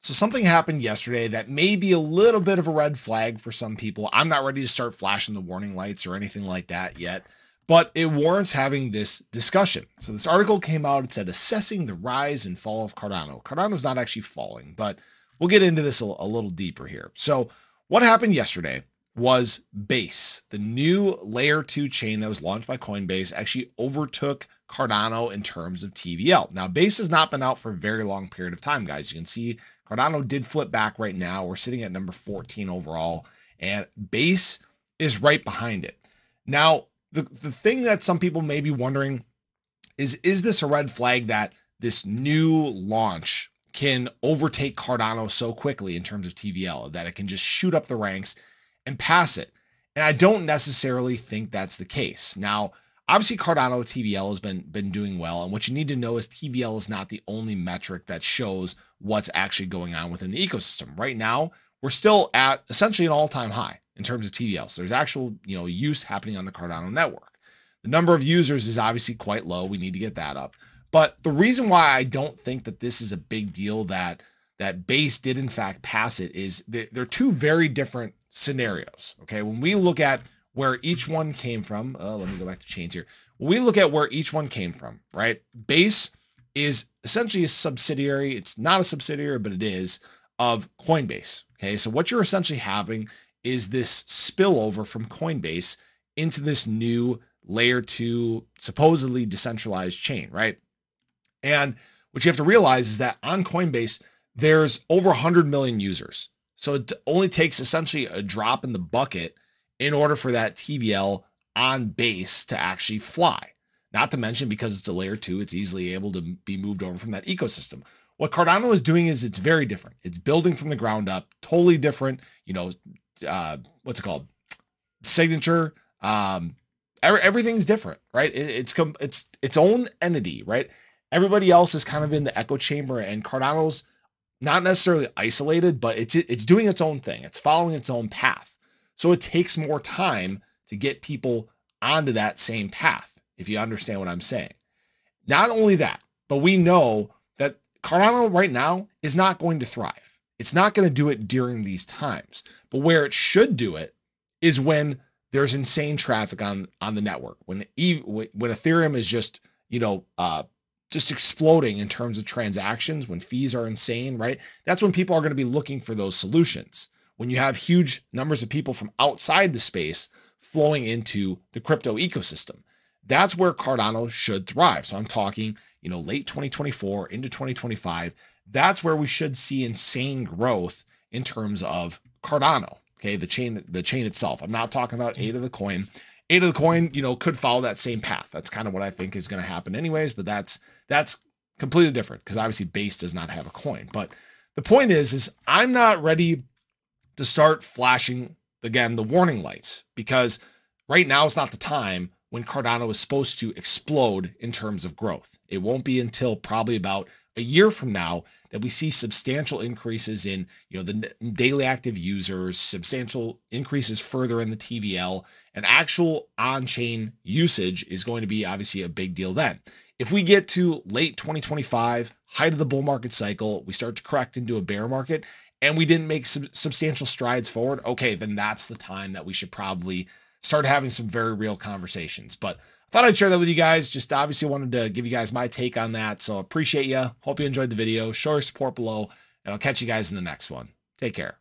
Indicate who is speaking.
Speaker 1: So something happened yesterday that may be a little bit of a red flag for some people. I'm not ready to start flashing the warning lights or anything like that yet, but it warrants having this discussion. So this article came out. It said assessing the rise and fall of Cardano. Cardano's not actually falling, but we'll get into this a little deeper here. So what happened yesterday was Base, the new layer 2 chain that was launched by Coinbase, actually overtook Cardano in terms of TVL. Now, Base has not been out for a very long period of time, guys. You can see Cardano did flip back right now. We're sitting at number 14 overall, and Base is right behind it. Now, the thing that some people may be wondering is this a red flag that this new launch can overtake Cardano so quickly in terms of TVL that it can just shoot up the ranks and pass it? And I don't necessarily think that's the case. Now, obviously, Cardano TVL has been doing well. And what you need to know is TVL is not the only metric that shows what's actually going on within the ecosystem. Right now, we're still at essentially an all-time high in terms of TVL. So there's actual, use happening on the Cardano network. The number of users is obviously quite low. We need to get that up. But the reason why I don't think that this is a big deal that Base did in fact pass it is they're two very different scenarios. Okay, when we look at where each one came from, let me go back to chains here. When we look at where each one came from, right? Base is essentially a subsidiary. It's not a subsidiary, but it is of Coinbase. Okay, so what you're essentially having is this spillover from Coinbase into this new layer 2 supposedly decentralized chain, right? And what you have to realize is that on Coinbase, there's over 100 million users. So it only takes essentially a drop in the bucket in order for that TVL on Base to actually fly. Not to mention, because it's a layer 2, it's easily able to be moved over from that ecosystem. What Cardano is doing is it's very different. It's building from the ground up, totally different, what's it called? Signature. Everything's different, right? It's its own entity, right? Everybody else is kind of in the echo chamber, and Cardano's not necessarily isolated, but it's doing its own thing. It's following its own path. So it takes more time to get people onto that same path, if you understand what I'm saying. Not only that, but we know that Cardano right now is not going to thrive. It's not going to do it during these times. But where it should do it is when there's insane traffic on the network. When Ethereum is just, just exploding in terms of transactions, when fees are insane, right? That's when people are going to be looking for those solutions. When you have huge numbers of people from outside the space flowing into the crypto ecosystem, that's where Cardano should thrive. So I'm talking, late 2024 into 2025. That's where we should see insane growth in terms of Cardano. Okay, the chain itself. I'm not talking about ADA the coin. ADA the coin, could follow that same path. That's kind of what I think is going to happen anyways, but that's completely different because obviously Base does not have a coin. But the point is I'm not ready to start flashing, again, the warning lights, because right now is not the time when Cardano is supposed to explode in terms of growth. It won't be until probably about a year from now that we see substantial increases in, the daily active users, substantial increases further in the TVL, and actual on-chain usage is going to be obviously a big deal then. If we get to late 2025, height of the bull market cycle, we start to correct into a bear market, and we didn't make substantial strides forward, okay, then that's the time that we should probably start having some very real conversations. But I thought I'd share that with you guys. Just obviously wanted to give you guys my take on that. So appreciate you. Hope you enjoyed the video. Show your support below, and I'll catch you guys in the next one. Take care.